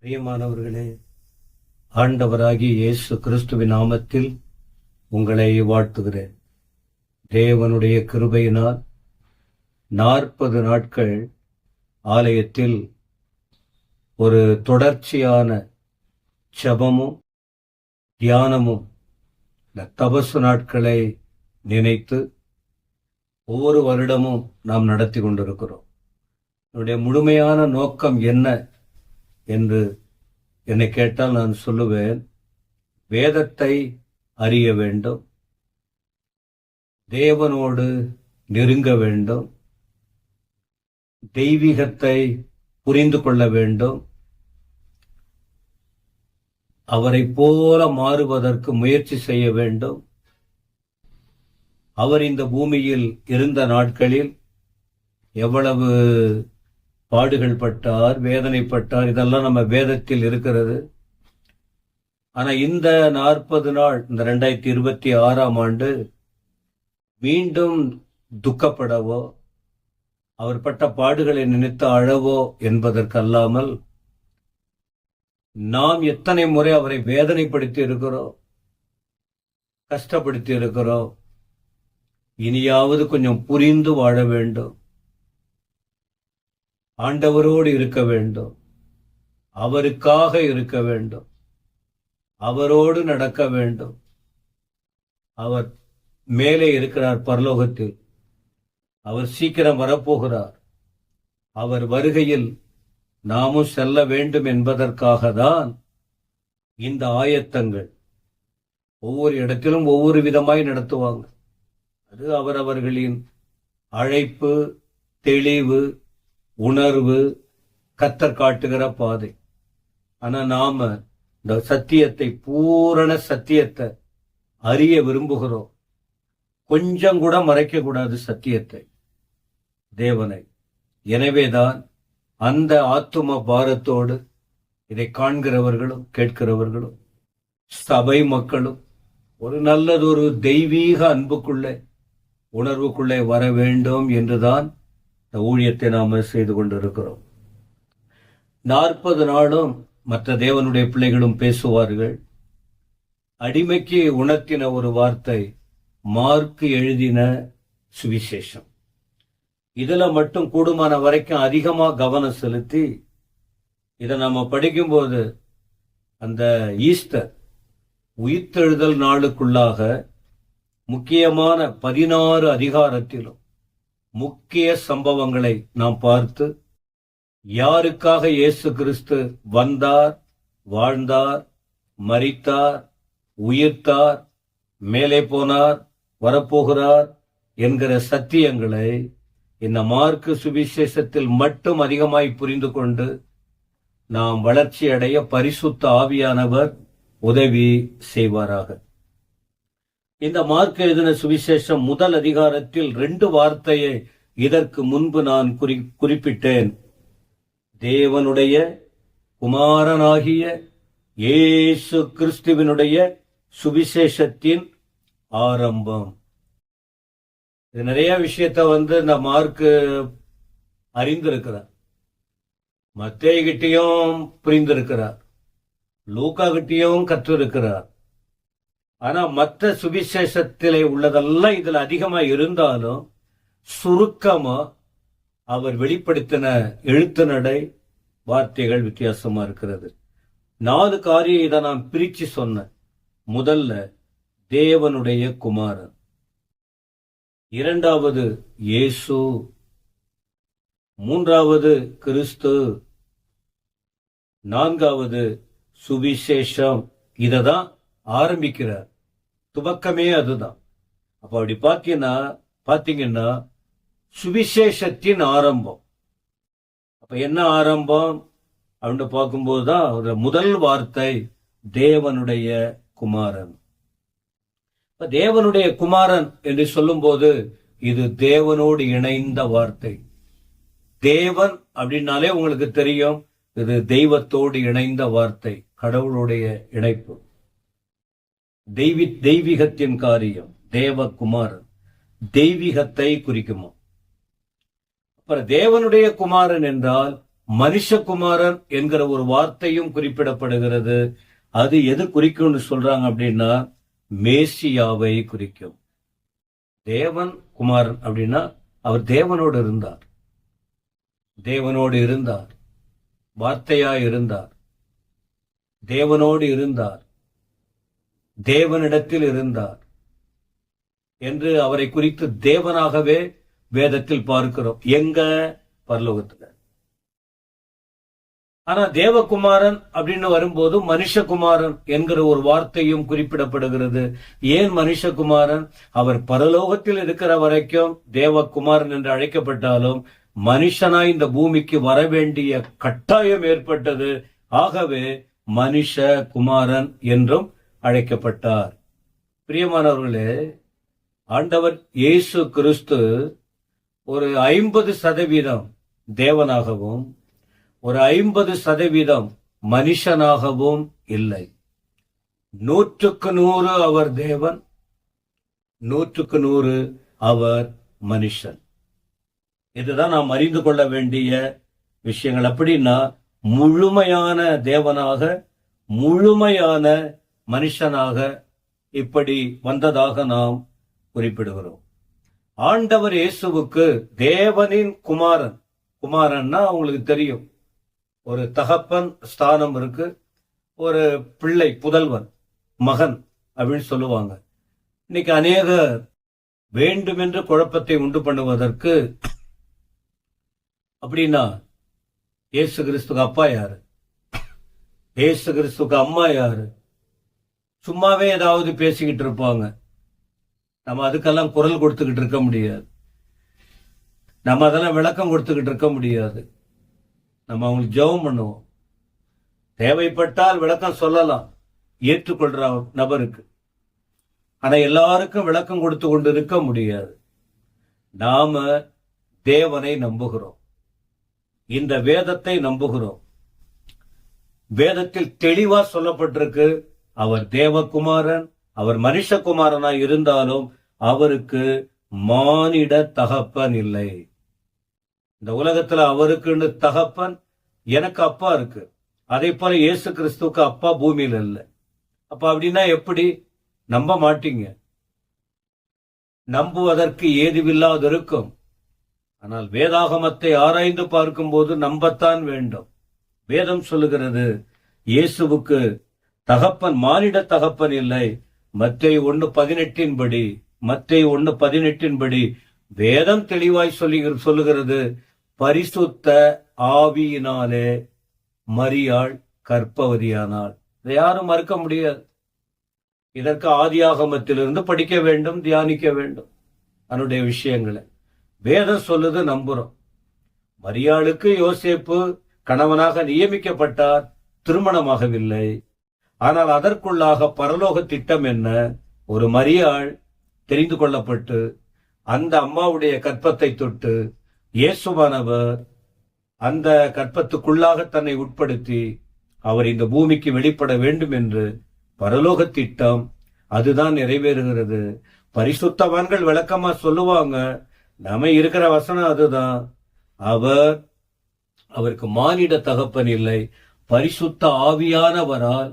பிரியமானவர்களே, ஆண்டவராகிய இயேசு கிறிஸ்துவின் நாமத்தில் உங்களை வாழ்த்துகிறேன். தேவனுடைய கிருபையினால் 40 நாட்கள் ஆலயத்தில் ஒரு தொடர்ச்சியான ஜெபமும் தியானமும் இந்த தபசு நாட்களை நினைத்து ஒவ்வொரு வருடமும் நாம் நடத்தி கொண்டிருக்கிறோம். என்னுடைய முழுமையான நோக்கம் என்ன என்று என்னை கேட்டால் நான் சொல்லுவேன், வேதத்தை அறிய வேண்டும், தேவனோடு நெருங்க வேண்டும், தெய்வீகத்தை புரிந்து கொள்ள வேண்டும், அவரை போல மாறுவதற்கு முயற்சி செய்ய வேண்டும். அவர் இந்த பூமியில் இருந்த நாட்களில் எவ்வளவு பாடுகள் பட்டார், வேதனைப்பட்டார், இதெல்லாம் நம்ம வேதத்தில் இருக்கிறது. ஆனா இந்த 40 நாள், இந்த 2026ஆம் ஆண்டு மீண்டும் துக்கப்படவோ அவர் பட்ட பாடுகளை நினைத்து அழவோ என்பதற்கல்லாமல், நாம் எத்தனை முறை அவரை வேதனைப்படுத்தி இருக்கிறோம், கஷ்டப்படுத்தி இருக்கிறோம். இனியாவது கொஞ்சம் புரிந்து வாழ வேண்டும், ஆண்டவரோடு இருக்க வேண்டும், அவருக்காக இருக்க வேண்டும், அவரோடு நடக்க வேண்டும். அவர் மேலே இருக்கிறார் பரலோகத்தில், அவர் சீக்கிரம் வரப்போகிறார். அவர் வருகையில் நாமும் செல்ல வேண்டும் என்பதற்காக தான் இந்த ஆயத்தங்கள். ஒவ்வொரு இடத்திலும் ஒவ்வொரு விதமாய் நடத்துவாங்க. அது அவரவர்களின் அழைப்பு, தெளிவு, உணர்வு, கர்த்தர் காட்டுகிற பாதை. ஆனா நாம இந்த சத்தியத்தை, பூரண சத்தியத்தை அறிய விரும்புகிறோம். கொஞ்சம் கூட மறைக்க கூடாது சத்தியத்தை, தேவனை. எனவேதான் அந்த ஆத்தும பாரத்தோடு இதை காண்கிறவர்களும் கேட்கிறவர்களும் சபை மக்களும் ஒரு நல்லதொரு தெய்வீக அன்புக்குள்ளே, உணர்வுக்குள்ளே வர வேண்டும் என்றுதான் இந்த ஊழியத்தை நாம செய்து கொண்டிருக்கிறோம். 40 நாளும் மற்ற தேவனுடைய பிள்ளைகளும் பேசுவார்கள். அடிமைக்கு உணர்த்தின ஒரு வார்த்தை மார்க் எழுதின சுவிசேஷம். இதுல மட்டும் கூடுமான வரைக்கும் அதிகமா கவனம் செலுத்தி இதை நம்ம படிக்கும்போது அந்த ஈஸ்டர் உயிர்த்தெழுதல் நாளுக்குள்ளாக முக்கியமான 16 அதிகாரத்திலும் முக்கிய சம்பவங்களை நாம் பார்த்து, யாருக்காக இயேசு கிறிஸ்து வந்தார், வாழ்ந்தார், மரித்தார், உயிர்த்தார், மேலே போனார், வரப்போகிறார் என்கிற சத்தியங்களை இந்த மார்க்கு சுவிசேஷத்தில் மட்டும் அதிகமாய் புரிந்து கொண்டு நாம் வளர்ச்சி அடைய பரிசுத்த ஆவியானவர் உதவி செய்வாராக. இந்த மார்க் எழுதின சுவிசேஷம் முதல் அதிகாரத்தில் 2 வார்த்தையை இதற்கு முன்பு நான் குறிப்பிட்டேன். தேவனுடைய குமாரனாகிய இயேசு கிறிஸ்துவினுடைய சுவிசேஷத்தின் ஆரம்பம். இது நிறைய விஷயத்தை இந்த மார்க் அறிந்திருக்கிறார். மத்தேயு கிட்டையும் புரிந்திருக்கிறார், லூக்கா கிட்டையும் கற்றிருக்கிறார். ஆனா மற்ற சுவிசேஷத்திலே உள்ளதெல்லாம் இதுல அதிகமா இருந்தாலும் சுருக்கமா அவர் வெளிப்படுத்தின எழுத்து நடை, வார்த்தைகள் வித்தியாசமா இருக்கிறது. 4 காரியம் இதை நான் பிரிச்சு சொன்னேன். முதல்ல தேவனுடைய குமாரன், 2வது இயேசு, 3வது கிறிஸ்து, 4வது சுவிசேஷம். இததான் ஆரம்பிக்கிறார். துவக்கமே அதுதான். அப்ப அப்படி பாத்தீங்கன்னா சுவிசேஷத்தின் ஆரம்பம். அப்ப என்ன ஆரம்பம் அப்படின்னு பார்க்கும்போதுதான் முதல் வார்த்தை தேவனுடைய குமாரன். தேவனுடைய குமாரன் என்று சொல்லும் போது இது தேவனோடு இணைந்த வார்த்தை. தேவன் அப்படின்னாலே உங்களுக்கு தெரியும், இது தெய்வத்தோடு இணைந்த வார்த்தை, கடவுளுடைய இணைப்பு, தெய்வீகத்தின் காரியம். தேவகுமாரன் தெய்வீகத்தை குறிக்குமா? அப்புறம் தேவனுடைய குமாரன் என்றால் மனுஷகுமாரன் என்கிற ஒரு வார்த்தையும் குறிப்பிடப்படுகிறது. அது எது குறிக்கும்னு சொல்றாங்க அப்படின்னா மேசியாவை குறிக்கும். தேவன் குமாரன் அப்படின்னா அவர் தேவனோடு இருந்தார், தேவனோடு இருந்தார், வார்த்தையாய் இருந்தார், தேவனோடு இருந்தார், தேவனிடத்தில் இருந்தார் என்று அவரை குறித்து தேவனாகவே வேதத்தில் பார்க்கிறோம். எங்க? பரலோகத்துல. ஆனா தேவகுமாரன் அப்படின்னு வரும்போது மனுஷகுமாரன் என்கிற ஒரு வார்த்தையும் குறிப்பிடப்படுகிறது. ஏன் மனுஷகுமாரன்? அவர் பரலோகத்தில் இருக்கிற வரைக்கும் தேவகுமாரன் என்று அழைக்கப்பட்டாலும் மனுஷனாய் இந்த பூமிக்கு வர வேண்டிய கட்டாயம் ஏற்பட்டது. ஆகவே மனுஷ குமாரன் என்றும் அழைக்கப்பட்டார். பிரியமானவர்களே, ஆண்டவர் இயேசு கிறிஸ்து ஒரு 50% தேவனாகவும் ஒரு 50% மனுஷனாகவும் இல்லை. 100% அவர் தேவன், 100% அவர் மனுஷன். இதுதான் நாம் அறிந்து கொள்ள வேண்டிய விஷயங்கள். அப்படின்னா முழுமையான தேவனாக முழுமையான மனுஷனாக இப்படி வந்ததாக நாம் குறிப்பிடுகிறோம். ஆண்டவர் இயேசுவுக்கு தேவனின் குமாரன், குமாரன்னா உங்களுக்கு தெரியும், ஒரு தகப்பன் ஸ்தானம் இருக்கு, ஒரு பிள்ளை புதல்வன் மகன் அப்படின்னு சொல்லுவாங்க. இன்னைக்கு அநேகர் வேண்டுமென்று குழப்பத்தை உண்டு பண்ணுவதற்கு அப்படின்னா இயேசு கிறிஸ்துக்கு அப்பா யாரு, இயேசு கிறிஸ்துக்கு அம்மா யாரு, சும்மாவே ஏதாவது பேசிக்கிட்டு இருப்பாங்க. நம்ம அதுக்கெல்லாம் குரல் கொடுத்துக்கிட்டு இருக்க முடியாது, நம்ம அதெல்லாம் விளக்கம் கொடுத்துக்கிட்டு இருக்க முடியாது. நம்ம அவங்களுக்கு ஜெபம் பண்ணுவோம், தேவைப்பட்டால் விளக்கம் சொல்லலாம் ஏற்றுக்கொள்ற நபருக்கு. ஆனா எல்லாருக்கும் விளக்கம் கொடுத்து கொண்டு இருக்க முடியாது. நாம தேவனை நம்புகிறோம், இந்த வேதத்தை நம்புகிறோம். வேதத்தில் தெளிவா சொல்லப்பட்டிருக்கு, அவர் தேவகுமாரன், அவர் மனுஷகுமாரனாய் இருந்தாலும் அவருக்கு மானிட தகப்பன் இல்லை. இந்த உலகத்துல அவருக்குன்னு தகப்பன், எனக்கு அப்பா இருக்கு. அதே போல இயேசு கிறிஸ்துவுக்கு அப்பா பூமியில இல்லை. அப்ப அப்படின்னா எப்படி? நம்ப மாட்டீங்க, நம்புவதற்கு ஏதுவில்லாது இருக்கும். ஆனால் வேதாகமத்தை ஆராய்ந்து பார்க்கும்போது நம்பத்தான் வேண்டும். வேதம் சொல்லுகிறது இயேசுவுக்கு தகப்பன், மானிட தகப்பன் இல்லை. மத்தேயு 1:18 படி, மத்தேயு 1:18 படி வேதம் தெளிவாய் சொல்லுகிறது, பரிசுத்த ஆவியினாலே மரியாள் கர்ப்பவதியானாள். இதை யாரும் மறுக்க முடியாது. இதற்கு ஆதியாகமத்திலிருந்து படிக்க வேண்டும், தியானிக்க வேண்டும் அதனுடைய விஷயங்களை. வேதம் சொல்லுது, நம்புறோம். மரியாளுக்கு யோசேப்பு கணவனாக நியமிக்கப்பட்டார், திருமணமாகவில்லை. ஆனால் அதற்குள்ளாக பரலோக திட்டம் என்ன? ஒரு மரியாள் தெரிந்து கொள்ளப்பட்டு அந்த அம்மாவுடைய கற்பத்தை தொட்டு இயேசுவானவர் அந்த கற்பத்துக்குள்ளாக தன்னை உட்படுத்தி அவர் இந்த பூமிக்கு வெளிப்பட வேண்டும் என்று பரலோக திட்டம் அதுதான் நிறைவேறுகிறது. பரிசுத்தவான்கள் விளக்கமா சொல்லுவாங்க, நம்ம இருக்கிற வசனம் அதுதான். அவருக்கு மானிட தகப்பன் இல்லை, பரிசுத்த ஆவியானவரால்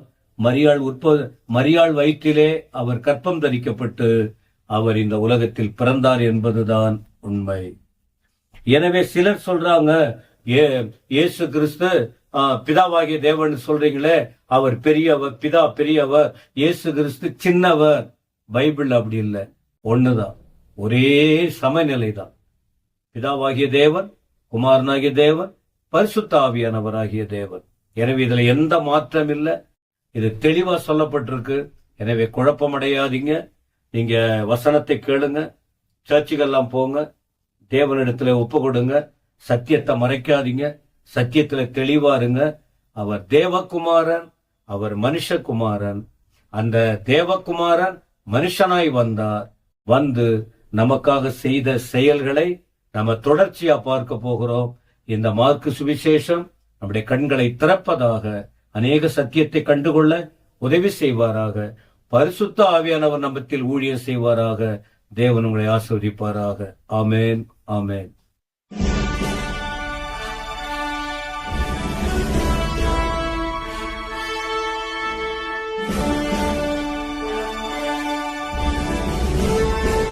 மரியாள் வயிற்றிலே அவர் கற்பம் தரிக்கப்பட்டு அவர் இந்த உலகத்தில் பிறந்தார் என்பதுதான் உண்மை. எனவே சிலர் சொல்றாங்க, இயேசு கிறிஸ்து பிதாவாகிய தேவன் சொல்றீங்களே, அவர் பெரியவர், பிதா பெரியவர், இயேசு கிறிஸ்து சின்னவர். பைபிள் அப்படி இல்லை, ஒண்ணுதான், ஒரே சமநிலை தான். பிதாவாகிய தேவன், குமாரனாகிய தேவன், பரிசுத்த ஆவியானவராகிய தேவன். எனவே இதுல எந்த மாற்றம் இல்லை, இது தெளிவா சொல்லப்பட்டிருக்கு. எனவே குழப்பமடையாதீங்க. நீங்க வசனத்தை கேளுங்க, சர்ச்சுக்கெல்லாம் போங்க, தேவனிடத்துல ஒப்பு கொடுங்க, சத்தியத்தை மறைக்காதீங்க, சத்தியத்துல தெளிவா இருங்க. அவர் தேவகுமாரன், அவர் மனுஷகுமாரன். அந்த தேவகுமாரன் மனுஷனாய் வந்தார், வந்து நமக்காக செய்த செயல்களை நம்ம தொடர்ச்சியா பார்க்க போகிறோம். இந்த மார்க்கு சுவிசேஷம் நம்முடைய கண்களை திறப்பதாக, அநேக சத்தியத்தை கண்டுகொள்ள உதவி செய்வாராக. பரிசுத்த ஆவியானவர் நம்மத்தில் ஊழியம் செய்வாராக. தேவன் உங்களை ஆசீர்வதிப்பாராக. ஆமென், ஆமென்.